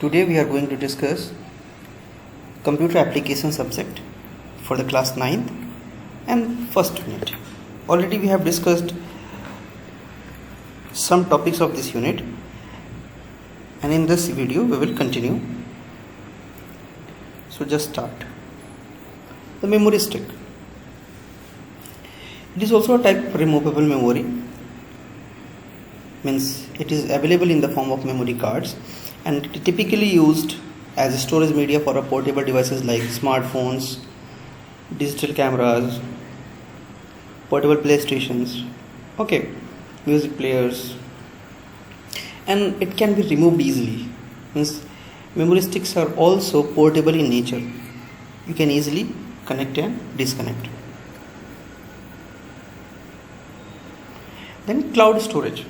Today we are going to discuss computer application subject for the class 9th and first unit. Already we have discussed some topics of this unit, and in this video we will continue. So just start. The memory stick. It is also a type of removable memory. Means it is available in the form of memory cards and typically used as a storage media for portable devices like smartphones, digital cameras, portable playstations, music players, and it can be removed easily. Means memory sticks are also portable in nature. You can easily connect and disconnect. Then cloud storage.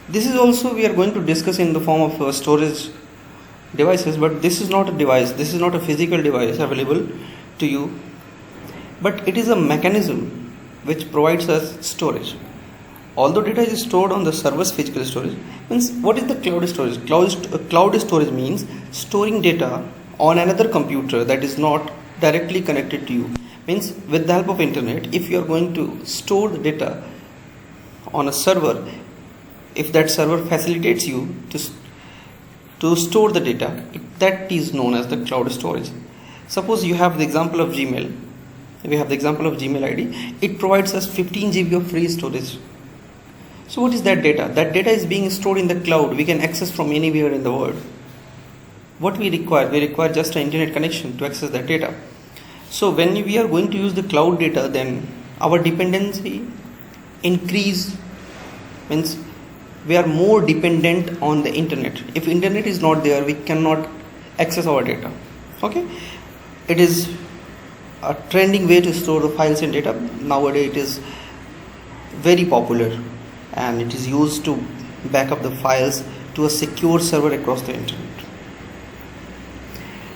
This is also we are going to discuss in the form of storage devices, but this is not a device, this is not a physical device available to you, but it is a mechanism which provides us storage. Although data is stored on the server's physical storage, means what is the cloud storage? Cloud storage means storing data on another computer that is not directly connected to you. Means with the help of internet, if you are going to store the data on a server, if that server facilitates you to store the data, that is known as the cloud storage. Suppose you have the example of Gmail. We have the example of Gmail ID. It provides us 15 GB of free storage. So what is that data? That data is being stored in the cloud. We can access from anywhere in the world. What we require? We require just an internet connection to access that data. So when we are going to use the cloud data, then our dependency increase. Means we are more dependent on the internet. If internet is not there, we cannot access our data. It is a trending way to store the files and data. Nowadays it is very popular and it is used to back up the files to a secure server across the internet.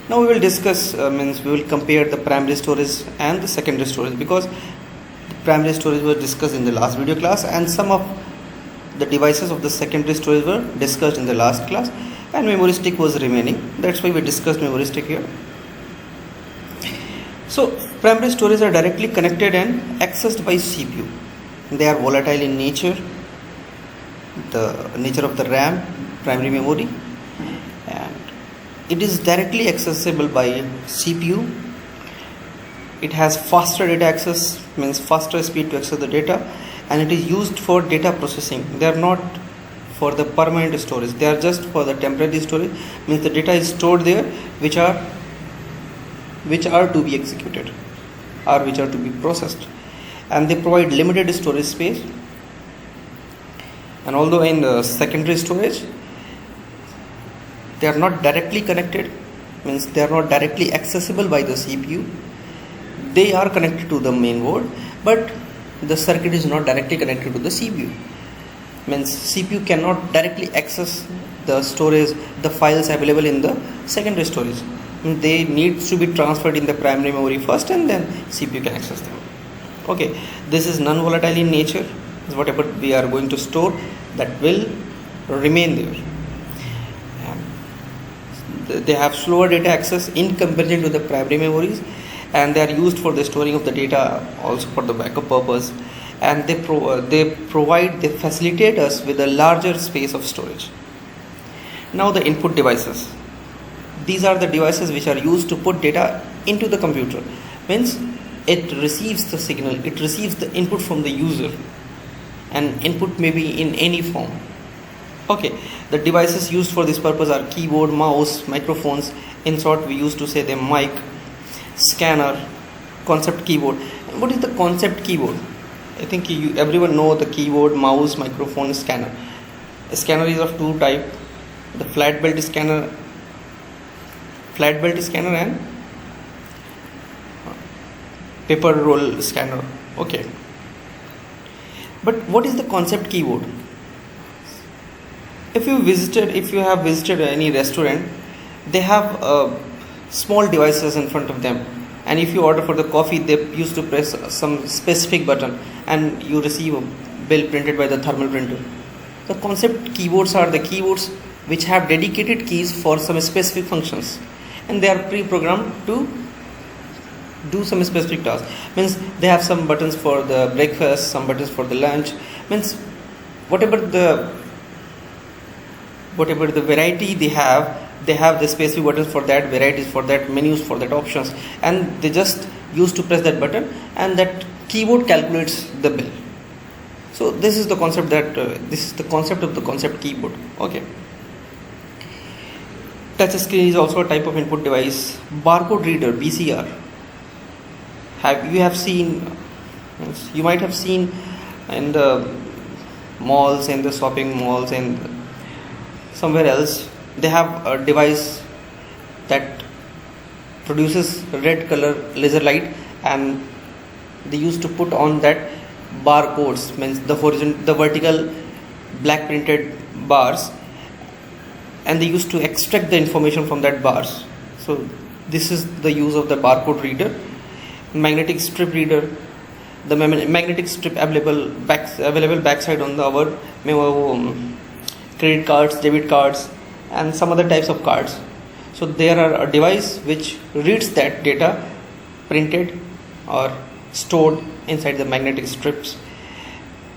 Now we will discuss, we will compare the primary storage and the secondary storage, because the primary storage was discussed in the last video class and some of the devices of the secondary storage were discussed in the last class, and memory stick was remaining. That's why we discussed memory stick here. So primary storage are directly connected and accessed by CPU. They are volatile in nature, the nature of the RAM, primary memory, and it is directly accessible by CPU. It has faster data access, means faster speed to access the data, and it is used for data processing. They are not for the permanent storage, they are just for the temporary storage. Means the data is stored there which are to be executed or which are to be processed, and they provide limited storage space. And although in the secondary storage they are not directly connected, means they are not directly accessible by the CPU, they are connected to the main board, but the circuit is not directly connected to the CPU. Means CPU cannot directly access the storage, the files available in the secondary storage. They need to be transferred in the primary memory first, and then CPU can access them. This is non-volatile in nature. Whatever we are going to store, that will remain there. And they have slower data access in comparison to the primary memories, and they are used for the storing of the data, also for the backup purpose, and they facilitate us with a larger space of storage. Now the input devices. These are the devices which are used to put data into the computer. Means it receives the signal, it receives the input from the user, and input may be in any form. The devices used for this purpose are keyboard, mouse, microphones. In short, we used to say the mic, scanner, concept keyboard. What is the concept keyboard? I think everyone know the keyboard, mouse, microphone, scanner. A scanner is of two types: the flat belt scanner and paper roll scanner. But what is the concept keyboard? If you have visited any restaurant, they have small devices in front of them, and if you order for the coffee, they used to press some specific button and you receive a bill printed by the thermal printer. The concept keyboards are the keyboards which have dedicated keys for some specific functions, and they are pre-programmed to do some specific tasks. Means they have some buttons for the breakfast, some buttons for the lunch. Means whatever the variety they have the specific buttons for that, varieties for that, menus for that, options, and they just use to press that button, and that keyboard calculates the bill. So this is the concept of the concept keyboard. Okay. Touch screen is also a type of input device. Barcode reader, BCR. You might have seen in the malls, in the shopping malls, and somewhere else, they have a device that produces red color laser light, and they used to put on that barcodes, means the vertical black printed bars, and they used to extract the information from that bars. So this is the use of the barcode reader. Magnetic strip reader, the magnetic strip available backside on our credit cards, debit cards, and some other types of cards. So there are a device which reads that data printed or stored inside the magnetic strips.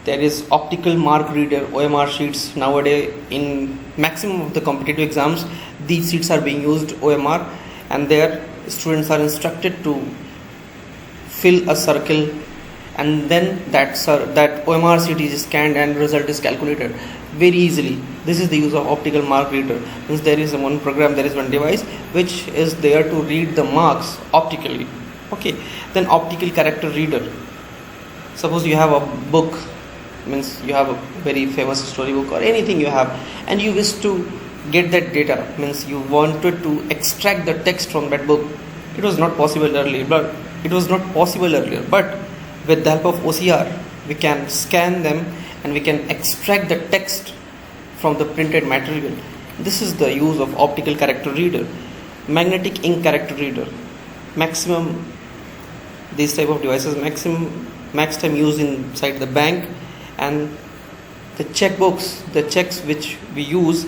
There is optical mark reader, OMR sheets. Nowadays, in maximum of the competitive exams, these sheets are being used, OMR, and there students are instructed to fill a circle, and then that OMR sheet is scanned and result is calculated very easily. This is the use of optical mark reader. Means there is one program, there is one device which is there to read the marks optically. Okay. Then optical character reader. Suppose you have a book, means you have a very famous storybook or anything you have, and you wish to get that data, means you wanted to extract the text from that book. It was not possible earlier, but with the help of OCR, we can scan them and we can extract the text from the printed material. This is the use of optical character reader. Magnetic ink character reader. Maximum, these type of devices, max time used inside the bank, and the checkbooks, the checks which we use,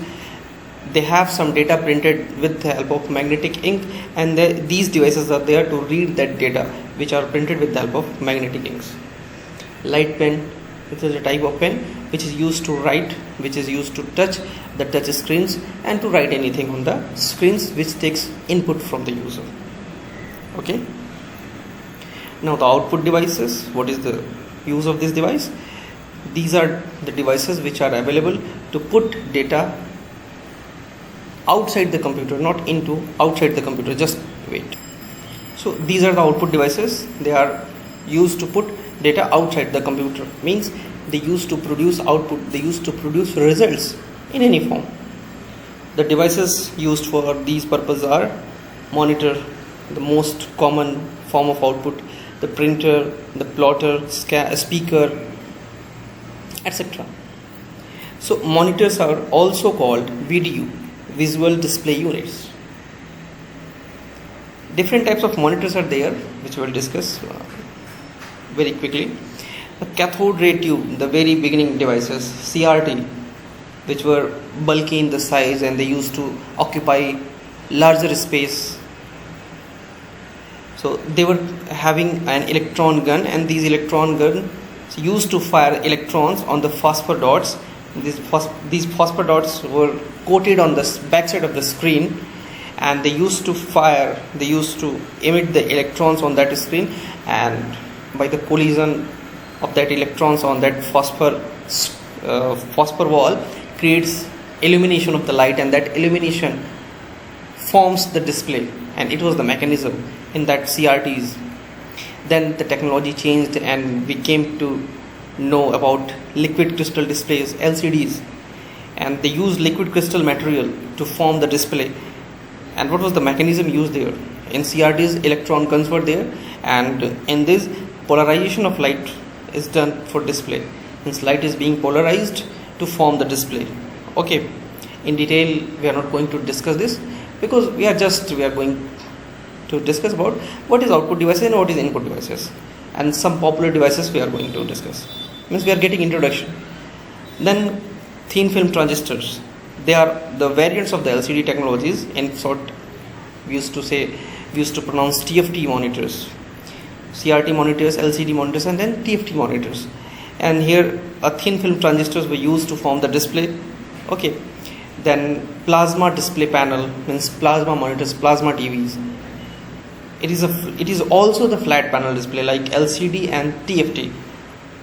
they have some data printed with the help of magnetic ink, and these devices are there to read that data which are printed with the help of magnetic inks. Light pen, this is a type of pen which is used to write, which is used to touch the touch screens and to write anything on the screens which takes input from the user. Okay. Now the output devices, what is the use of this device? These are the devices which are available to put data outside the computer, not outside the computer. Just wait. So these are the output devices. They are used to put data outside the computer. Means they used to produce output. They used to produce results in any form. The devices used for these purposes are monitor, the most common form of output, the printer, the plotter, speaker, etc. So monitors are also called VDU, visual display units. Different types of monitors are there, which we will discuss very quickly. The cathode ray tube, the very beginning devices, CRT, which were bulky in the size and they used to occupy larger space. So they were having an electron gun, and these electron guns used to fire electrons on the phosphor dots. These phosphor dots were coated on the backside of the screen, and they used to emit the electrons on that screen, and by the collision of that electrons on that phosphor wall creates illumination of the light, and that illumination forms the display, and it was the mechanism in that CRTs. Then the technology changed and we came to know about liquid crystal displays, LCDs, and they used liquid crystal material to form the display. And what was the mechanism used there? In CRTs, electron guns were there, and in this, polarization of light is done for display. Means light is being polarized to form the display. Okay, in detail we are not going to discuss this, because we are going to discuss about what is output devices and what is input devices, and some popular devices we are going to discuss. Means we are getting introduction. Then thin film transistors, They are the variants of the LCD technologies. In short, we used to pronounce TFT monitors, CRT monitors, LCD monitors, and then TFT monitors. And here a thin film transistors were used to form the display. Okay, then plasma display panel means plasma monitors, plasma TVs. It is also the flat panel display like LCD and TFT.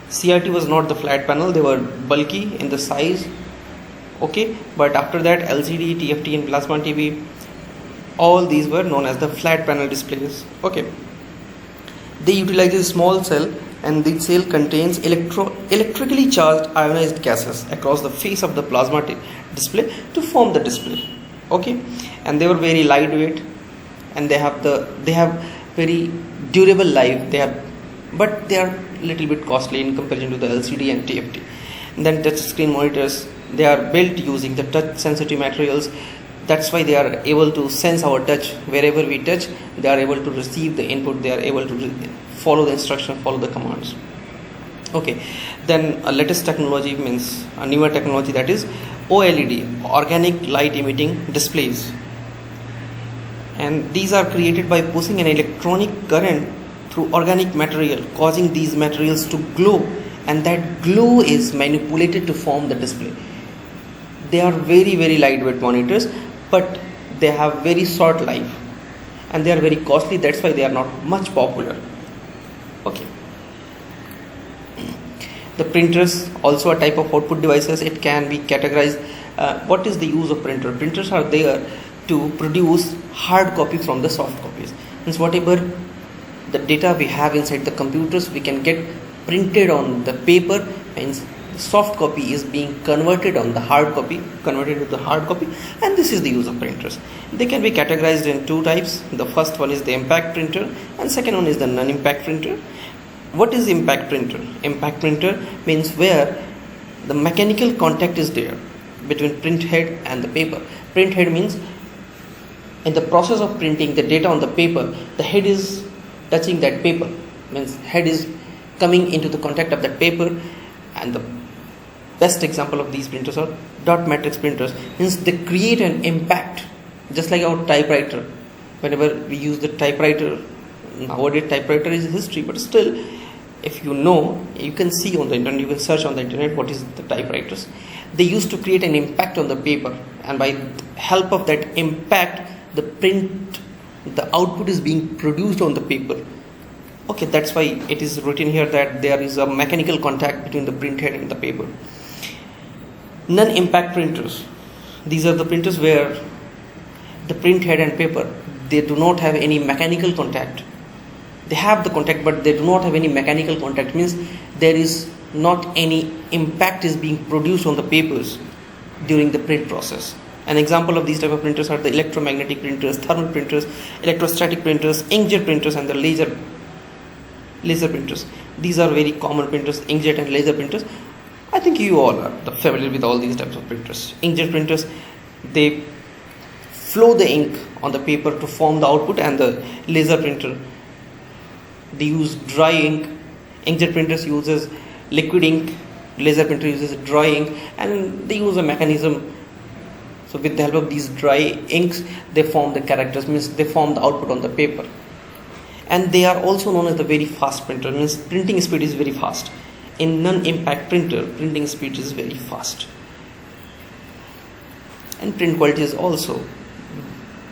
CRT was not the flat panel, they were bulky in the size. Okay, but after that LCD, TFT and plasma TV, all these were known as the flat panel displays. Okay, they utilize a small cell, and the cell contains electrically charged ionized gases across the face of the plasma display to form the display. Okay, and they were very lightweight, and they have very durable life. But they are little bit costly in comparison to the LCD and TFT. And then touch screen monitors, they are built using the touch sensitive materials. That's why they are able to sense our touch. Wherever we touch, they are able to receive the input, they are able to follow the instruction, follow the commands. Okay, then a latest technology means a newer technology, that is OLED, organic light emitting displays. And these are created by pushing an electronic current through organic material, causing these materials to glow, and that glow is manipulated to form the display. They are very, very lightweight monitors, but they have very short life, and they are very costly. That's why they are not much popular. Okay, the printers, also a type of output devices. It can be categorized. What is the use of printer? Printers are there to produce hard copy from the soft copies. Means whatever the data we have inside the computers, we can get printed on the paper, and soft copy is being converted on the hard copy, and this is the use of printers. They can be categorized in two types. The first one is the impact printer, and second one is the non-impact printer. What is impact printer? Impact printer means where the mechanical contact is there between print head and the paper. Print head means in the process of printing the data on the paper, the head is touching that paper, means head is coming into the contact of that paper. And the best example of these printers are dot matrix printers, means they create an impact, just like our typewriter. Whenever we use the typewriter, nowadays typewriter is history, but still, if you know, you can see on the internet, you can search on the internet what is the typewriters. They used to create an impact on the paper, and by help of that impact, the output is being produced on the paper. Okay, that's why it is written here that there is a mechanical contact between the print head and the paper. Non-impact printers, these are the printers where the print head and paper, they do not have any mechanical contact. They have the contact, but they do not have any mechanical contact, means there is not any impact is being produced on the papers during the print process. An example of these type of printers are the electromagnetic printers, thermal printers, electrostatic printers, inkjet printers, and the laser printers. These are very common printers, inkjet and laser printers. I think you all are familiar with all these types of printers. Inkjet printers, they flow the ink on the paper to form the output, and the laser printer, they use dry ink. Inkjet printers uses liquid ink, laser printer uses dry ink, and they use a mechanism. So with the help of these dry inks, they form the characters, means they form the output on the paper. And they are also known as the very fast printer, means printing speed is very fast. In non-impact printer, printing speed is very fast, and print quality is also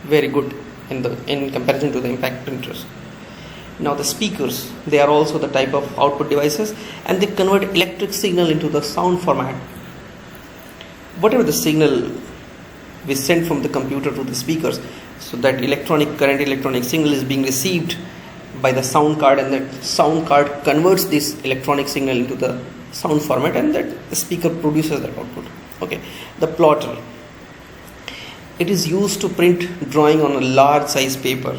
very good in comparison to the impact printers. Now the speakers, they are also the type of output devices, and they convert electric signal into the sound format. Whatever the signal we send from the computer to the speakers, so that electronic signal is being received by the sound card, and that sound card converts this electronic signal into the sound format, and that the speaker produces that output. Okay, the plotter, it is used to print drawing on a large size paper.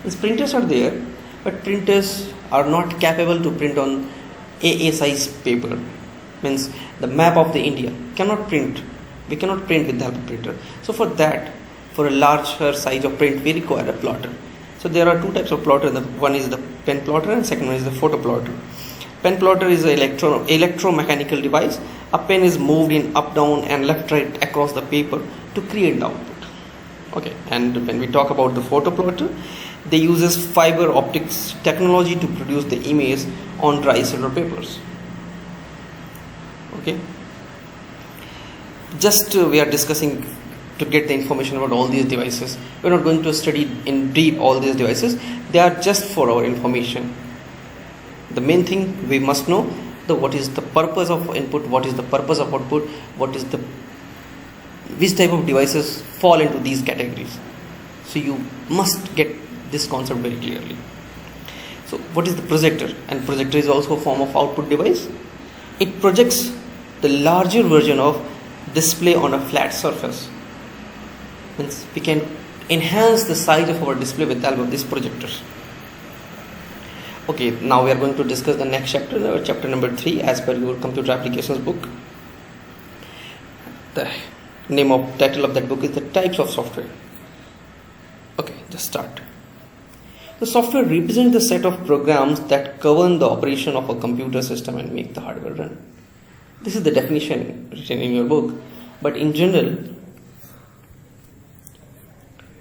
These printers are there, but printers are not capable to print on AA size paper, means the map of the India cannot print. We cannot print with the help of printer. So for that, for a larger size of print, we require a plotter. So there are two types of plotter. One is the pen plotter, and second one is the photo plotter. Pen plotter is an electromechanical device A pen is moved in up, down and left, right across the paper to create the output. Okay, and when we talk about the photoplotter, they uses fiber optics technology to produce the image on dry silver papers. Okay, just we are discussing to get the information about all these devices. We're not going to study in deep all these devices. They are just for our information. The main thing we must know, what is the purpose of input, what is the purpose of output, which type of devices fall into these categories. So you must get this concept very clearly. So what is the projector? And projector is also a form of output device. It projects the larger version of display on a flat surface. Means we can enhance the size of our display with the help of these projectors. Okay, now we are going to discuss the next chapter, chapter number 3, as per your computer applications book. The title of that book is the types of software. Okay, just start. The software represents the set of programs that govern the operation of a computer system and make the hardware run. This is the definition written in your book, but in general,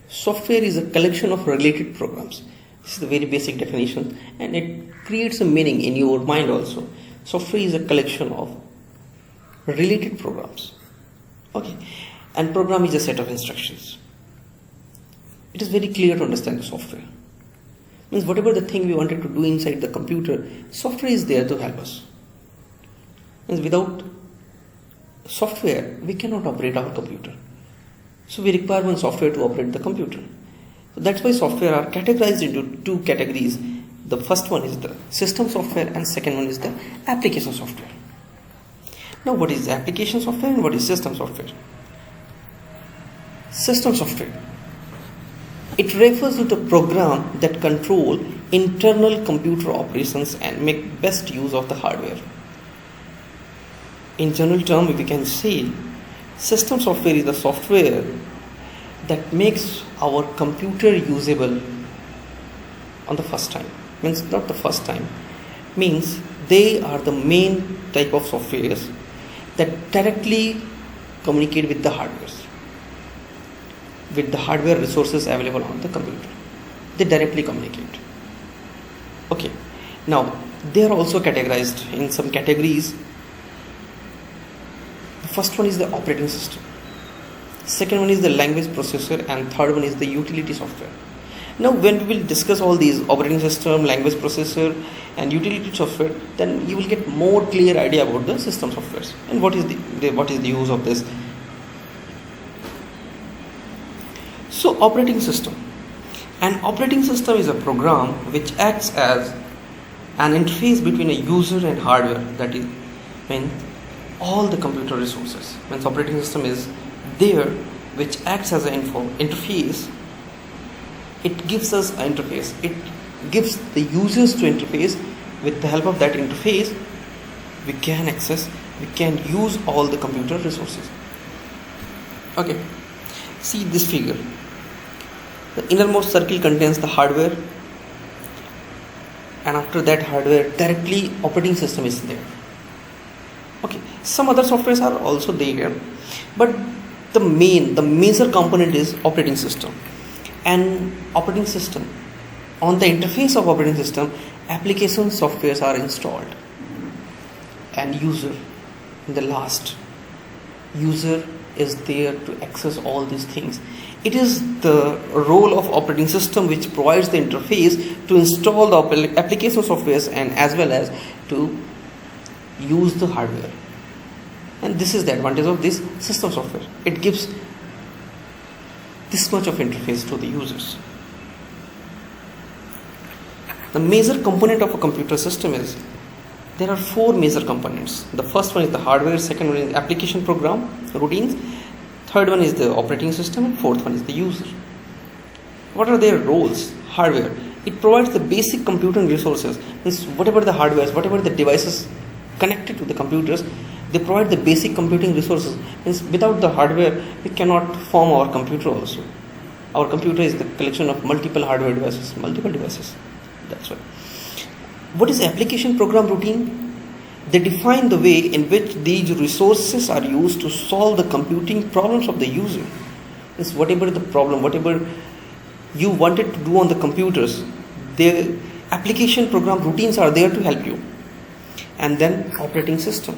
software is a collection of related programs. This is the very basic definition, and it creates a meaning in your mind also. Software is a collection of related programs. Okay, and program is a set of instructions. It is very clear to understand the software. Means whatever the thing we wanted to do inside the computer, software is there to help us. Means without software, we cannot operate our computer. So we require one software to operate the computer. So that's why software are categorized into two categories. The first one is the system software and second one is the application software. Now what is application software and what is system software? System software. It refers to the program that control internal computer operations and make best use of the hardware. In general term, we can say system software is the software that makes our computer usable on the first time. Means not the first time. Means they are the main type of softwares that directly communicate with the hardware resources available on the computer. They directly communicate. Okay. Now they are also categorized in some categories. The first one is the operating system. Second one is the language processor, and third one is the utility software. Now when we will discuss all these operating system, language processor and utility software, then you will get more clear idea about the system softwares and what is the use of this. So operating system. An operating system is a program which acts as an interface between a user and hardware, that is when all the computer resources. When operating system is there, which acts as an interface, it gives us an interface. It gives the users to interface. With the help of that interface, we can use all the computer resources. Okay, see this figure. The innermost circle contains the hardware, and after that hardware directly operating system is there. Okay, some other softwares are also there, but the major component is operating system. And operating system, on the interface of operating system, application softwares are installed, and user in the last. User is there to access all these things. It is the role of operating system which provides the interface to install the application softwares and as well as to use the hardware. And this is the advantage of this system software. It gives this much of interface to the users. The major component of a computer system is, there are 4 major components. The first one is the hardware, second one is application program, routines, third one is the operating system, and fourth one is the user. What are their roles? Hardware. It provides the basic computing resources. Means whatever the hardware, whatever the devices connected to the computers, they provide the basic computing resources. Means without the hardware, we cannot form our computer also. Our computer is the collection of multiple hardware devices, multiple devices. That's why. What is application program routine? They define the way in which these resources are used to solve the computing problems of the user. It's whatever the problem, whatever you wanted to do on the computers, the application program routines are there to help you. And then operating system.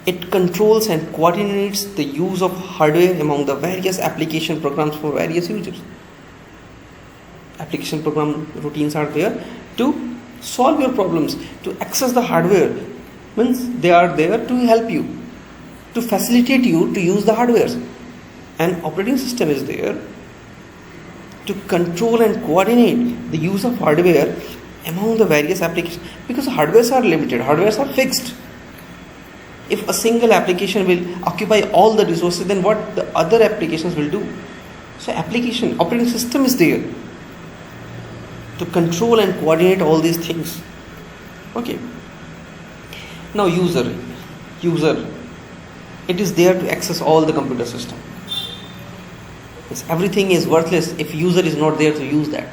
It controls and coordinates the use of hardware among the various application programs for various users. Application program routines are there to solve your problems, to access the hardware. Means they are there to help you, to facilitate you to use the hardware. And operating system is there to control and coordinate the use of hardware among the various applications, because hardwares are limited, hardwares are fixed. If a single application will occupy all the resources, then what the other applications will do? So operating system is there to control and coordinate all these things. Okay. Now user, it is there to access all the computer system. Everything is worthless if user is not there to use that.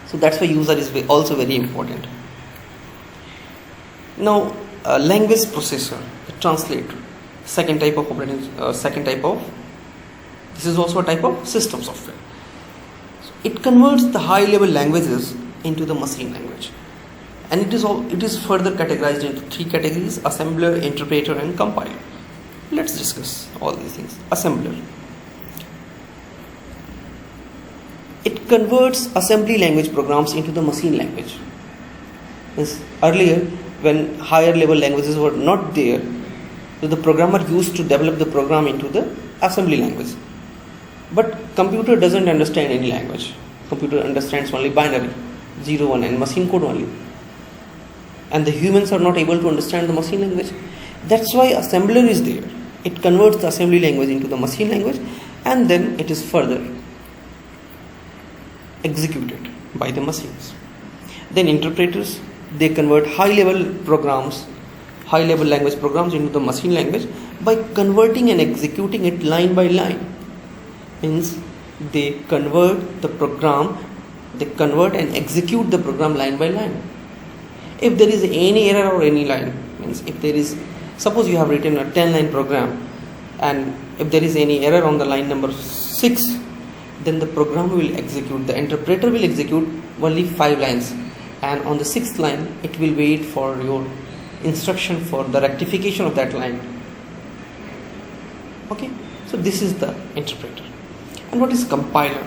So that's why user is also very important. Now language processor, the translator, second type of this is also a type of system software. So it converts the high level languages into the machine language, and it is further categorized into three categories: assembler, interpreter, and compiler. Let's discuss all these things. Assembler. It converts assembly language programs into the machine language. Earlier, when higher level languages were not there, so the programmer used to develop the program into the assembly language. But computer doesn't understand any language. Computer understands only binary, 0, 1, and machine code only. And the humans are not able to understand the machine language. That's why assembler is there. It converts the assembly language into the machine language, and then it is further executed by the machines. Then interpreters, they convert high level language programs into the machine language by converting and executing it line by line. Means they convert and execute the program line by line. If there is any error or any line, means if there is, suppose you have written a 10-line program, and if there is any error on the line number 6, then the program will execute, the interpreter will execute only 5 lines, and on the 6th line it will wait for your instruction for the rectification of that line. Okay, so this is the interpreter. And what is compiler?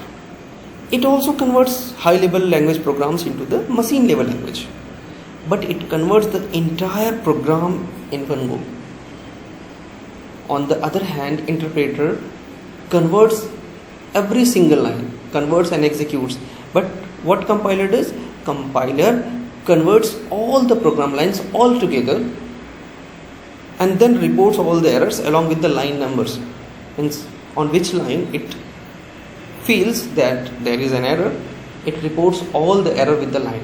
It also converts high level language programs into the machine level language, but it converts the entire program in one go. On the other hand, interpreter converts every single line, converts and executes. But what compiler does? Compiler converts all the program lines all together and then reports all the errors along with the line numbers. Means on which line it feels that there is an error, it reports all the error with the line.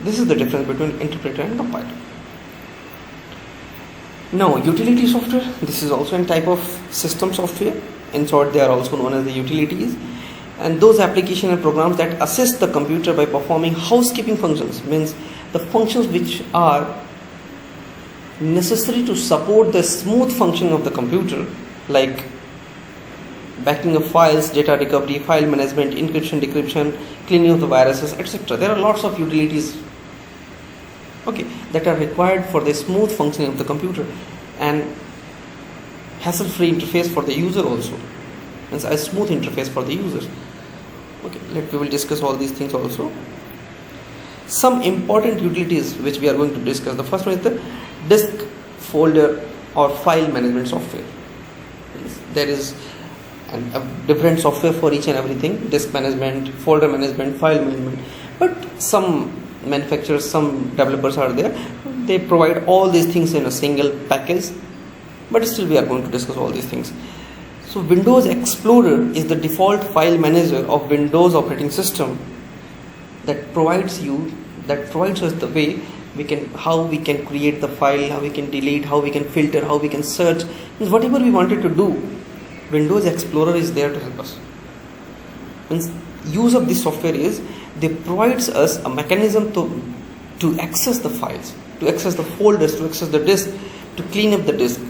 This is the difference between interpreter and compiler. Now utility software, this is also a type of system software. In short, they are also known as the utilities, and those applications and programs that assist the computer by performing housekeeping functions, means the functions which are necessary to support the smooth functioning of the computer, like backing of files, data recovery, file management, encryption, decryption, cleaning of the viruses, etc. There are lots of utilities, okay, that are required for the smooth functioning of the computer and hassle-free interface for the user also. Means a smooth interface for the users. Okay, we will discuss all these things also. Some important utilities which we are going to discuss. The first one is the disk, folder or file management software. There is a different software for each and everything: disk management, folder management, file management. But some manufacturers, some developers are there, they provide all these things in a single package. But still we are going to discuss all these things. So Windows Explorer is the default file manager of Windows operating system that provides us the way how we can create the file, how we can delete, how we can filter, how we can search. Means whatever we wanted to do, Windows Explorer is there to help us. Means use of this software is, they provides us a mechanism to access the files. to access the folders, to access the disk, to clean up the disk,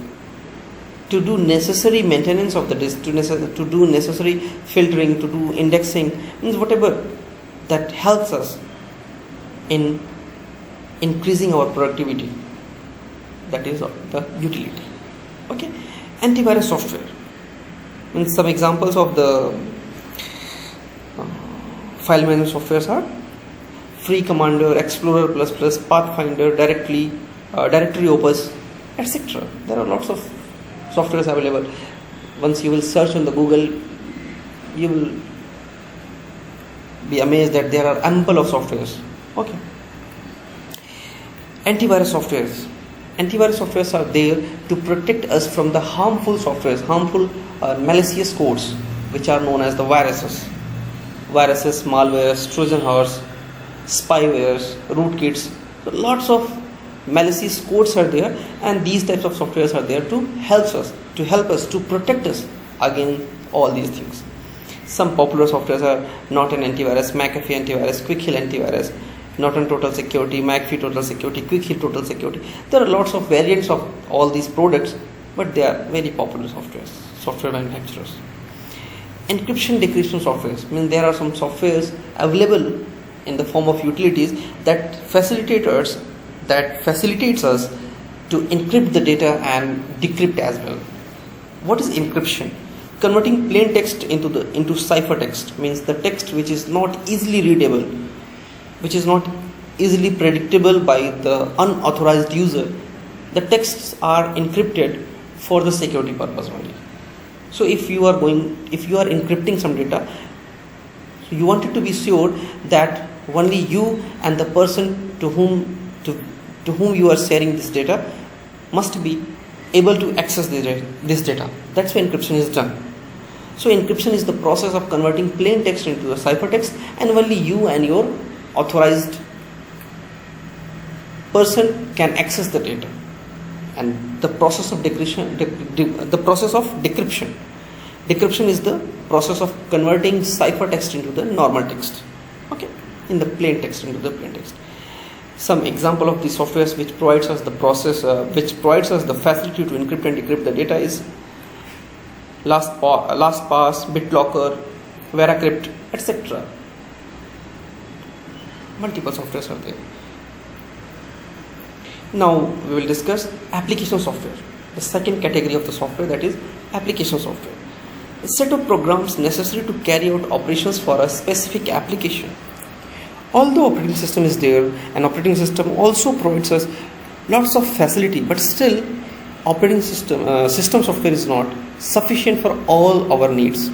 to do necessary maintenance of the disk, to do necessary filtering, to do indexing, means whatever that helps us in increasing our productivity. That is the utility. Okay, antivirus software. And some examples of the file management softwares are Free Commander, Explorer++, Pathfinder, Directory Opus, etc. There are lots of softwares available. Once you will search on the Google, you will be amazed that there are ample of softwares. Okay. Antivirus softwares. Antivirus softwares are there to protect us from the harmful softwares, harmful malicious codes, which are known as the viruses. Viruses, malwares, Trojan horse, spywares, rootkits. So lots of malicious codes are there, and these types of softwares are there to help us, to protect us against all these things. Some popular softwares are Norton Antivirus, McAfee Antivirus, Quick Heal Antivirus, Norton Total Security, McAfee Total Security, Quick Heal Total Security. There are lots of variants of all these products, but they are very popular software manufacturers. Encryption decryption softwares, there are some softwares available in the form of utilities that facilitates us to encrypt the data and decrypt as well. What is encryption? Converting plain text into ciphertext, means the text which is not easily readable, which is not easily predictable by the unauthorized user. The texts are encrypted for the security purpose only. So if you are encrypting some data, you want it to be sure that only you and the person to whom you are sharing this data must be able to access this data. That's why encryption is done. So encryption is the process of converting plain text into a ciphertext, and only you and your authorized person can access the data. And the process of decryption is the process of converting ciphertext into the normal text. Okay, in the plain text into the plain text. Some example of these softwares which provides us the facility to encrypt and decrypt the data is LastPass, BitLocker, VeraCrypt, etc. Multiple softwares are there. Now we will discuss application software, the second category of the software, that is application software. A set of programs necessary to carry out operations for a specific application. Although operating system is there, and operating system also provides us lots of facility, but still operating system software is not sufficient for all our needs.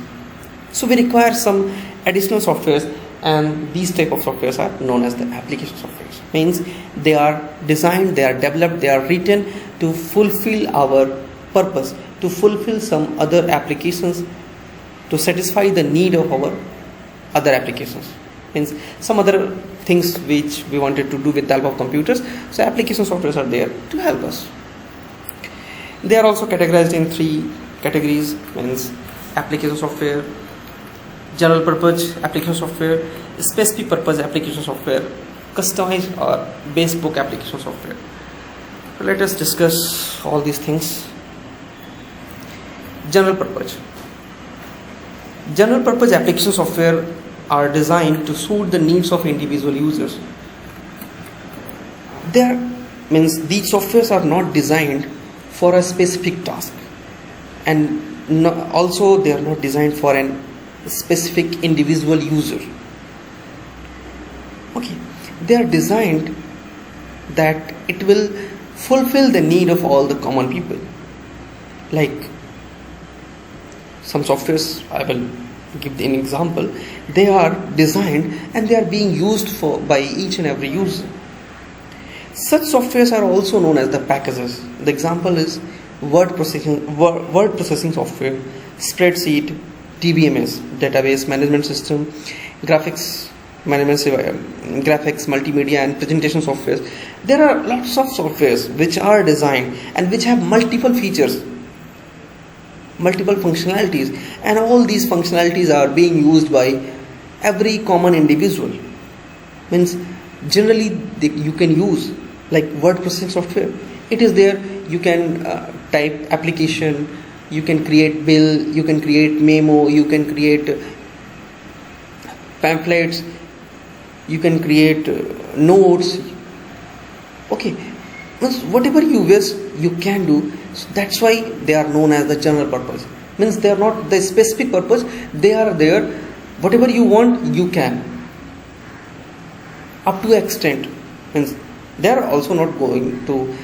So we require some additional softwares, and these type of softwares are known as the application softwares. Means they are designed, they are developed, they are written to fulfill our purpose, to fulfill some other applications, to satisfy the need of our other applications. Means some other things which we wanted to do with the help of computers. So application softwares are there to help us. They are also categorized in 3 categories, means application software, general purpose application software, specific purpose application software, customized or bespoke application software. So let us discuss all these things. General purpose application software are designed to suit the needs of individual users. These softwares are not designed for a specific task, and also they are not designed for a specific individual user. Okay, they are designed that it will fulfill the need of all the common people. Like some softwares, I will give an example. They are designed and they are being used by each and every user. Such softwares are also known as the packages. The example is word processing software, Spreadsheet, DBMS, database management system, graphics multimedia and presentation softwares. There are lots of softwares which are designed and which have multiple features, multiple functionalities, and all these functionalities are being used by every common individual. Means generally you can use like word processing software. It is there. You can type application, you can create bill, you can create memo, you can create pamphlets, you can create notes. Okay, whatever you wish you can do. So that's why they are known as the general purpose. Means they are not the specific purpose, they are there. Whatever you want you can, up to extent. Means they are also not going to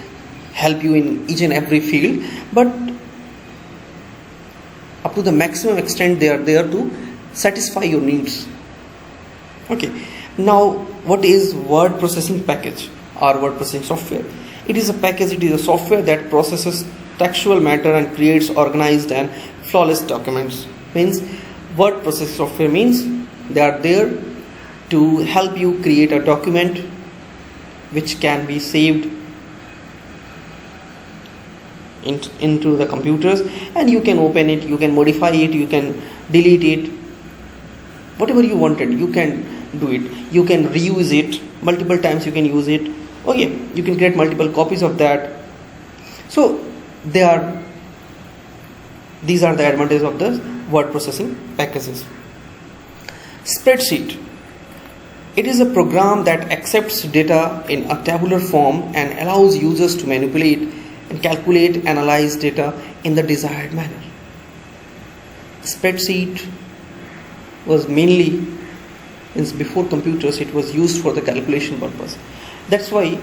help you in each and every field, but up to the maximum extent they are there to satisfy your needs. Okay, now what is word processing package or word processing software? It is a package, it is a software that processes textual matter and creates organized and flawless documents. Means word processing software means they are there to help you create a document which can be saved into the computers, and you can open it, you can modify it, you can delete it, whatever you wanted you can do it. You can reuse it multiple times, you can use it. Okay, you can create multiple copies of that. So these are the advantages of the word processing packages. Spreadsheet. It is a program that accepts data in a tabular form and allows users to manipulate and calculate, analyze data in the desired manner. Spreadsheet was mainly, before computers, it was used for the calculation purpose. That's why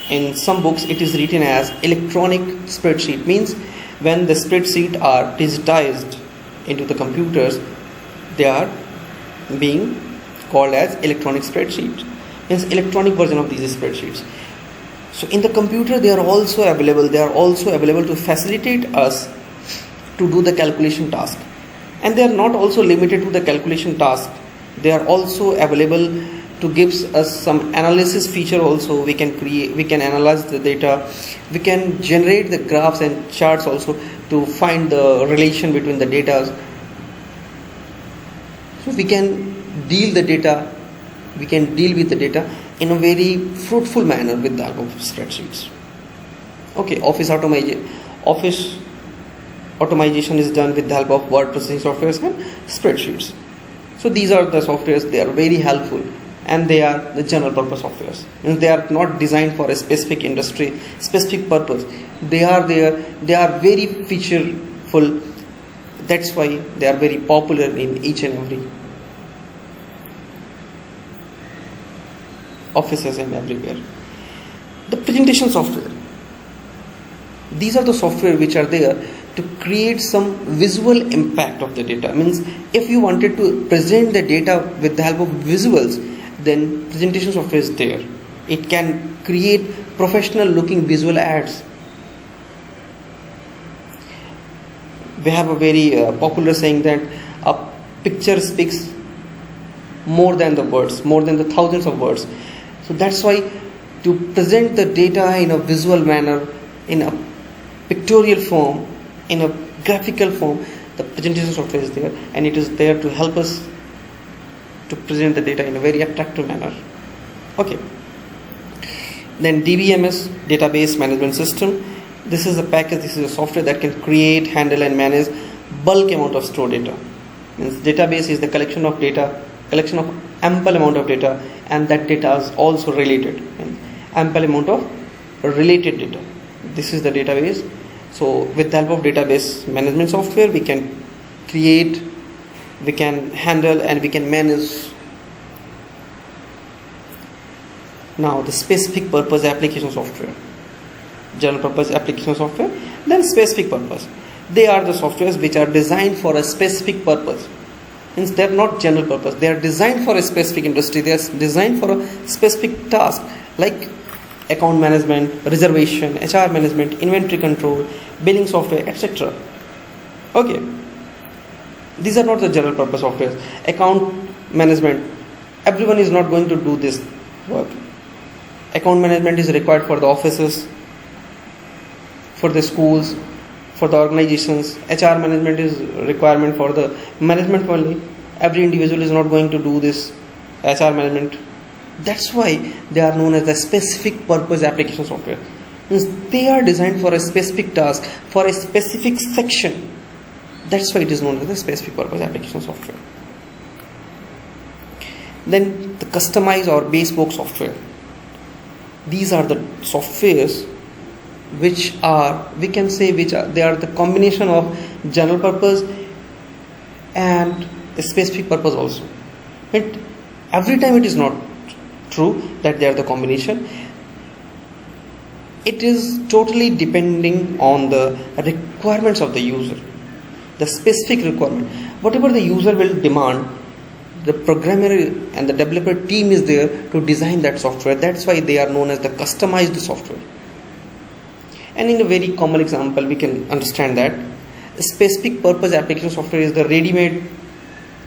in some books it is written as electronic spreadsheet. Means when the spreadsheet are digitized into the computers, they are being called as electronic spreadsheet. Means electronic version of these spreadsheets. So in the computer they are also available. They are also available to facilitate us to do the calculation task. And they are not also limited to the calculation task. They are also available to give us some analysis feature also. We can analyze the data. We can generate the graphs and charts also to find the relation between the data. So we can deal with the data in a very fruitful manner with the help of spreadsheets. Okay, office automation is done with the help of word processing softwares and spreadsheets. So these are the softwares, they are very helpful, and they are the general purpose softwares. And they are not designed for a specific industry, specific purpose. They are there, they are very featureful. That's why they are very popular in each and every offices and everywhere. The presentation software. These are the software which are there to create some visual impact of the data. Means if you wanted to present the data with the help of visuals, then presentation software is there. It can create professional looking visual ads. We have a very popular saying that a picture speaks more than the words, more than the thousands of words. So that's why to present the data in a visual manner, in a pictorial form, in a graphical form, the presentation software is there, and it is there to help us to present the data in a very attractive manner. Okay. Then DBMS, database management system. This is a package, this is a software that can create, handle and manage bulk amount of stored data. Means database is the collection of ample amount of data, and that data is also related, and ample amount of related data. This is the database. So with the help of database management software, we can create, we can handle, and we can manage. Now the specific purpose application software. General purpose application software, then specific purpose. They are the softwares which are designed for a specific purpose. Means they are not general purpose. They are designed for a specific industry. They are designed for a specific task, like account management, reservation, HR management, inventory control, billing software, etc. Okay. These are not the general purpose softwares. Account management, everyone is not going to do this work. Account management is required for the offices, for the schools, for the organizations. HR management is requirement for the management only. Every individual is not going to do this HR management. That's why they are known as the specific purpose application software. Means they are designed for a specific task, for a specific section. That's why it is known as the specific purpose application software. Then the customized or bespoke software. These are the softwares which are, we can say, they are the combination of general purpose and a specific purpose also. But every time it is not true that they are the combination. It is totally depending on the requirements of the user, the specific requirement. Whatever the user will demand, the programmer and the developer team is there to design that software. That's why they are known as the customized software. And in a very common example, we can understand that a specific purpose application software is the ready-made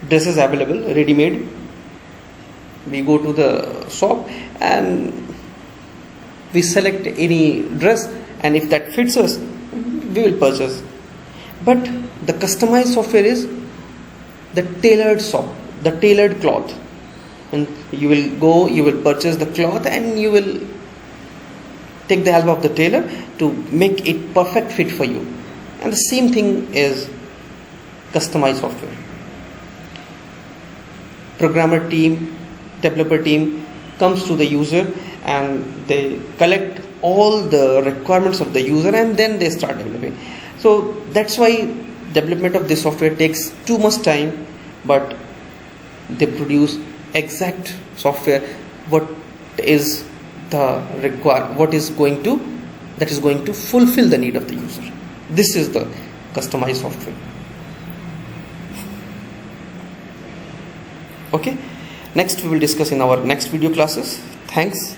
dresses available, ready-made. We go to the shop and we select any dress, and if that fits us, we will purchase. But the customized software is the tailored cloth. And you will go, you will purchase the cloth, and you will take the help of the tailor to make it perfect fit for you. And the same thing is customized software. Programmer team, developer team comes to the user and they collect all the requirements of the user and then they start developing. So that's why development of this software takes too much time, but they produce exact software that is going to fulfill the need of the user. This is the customized software. Okay, next we will discuss in our next video classes. Thanks.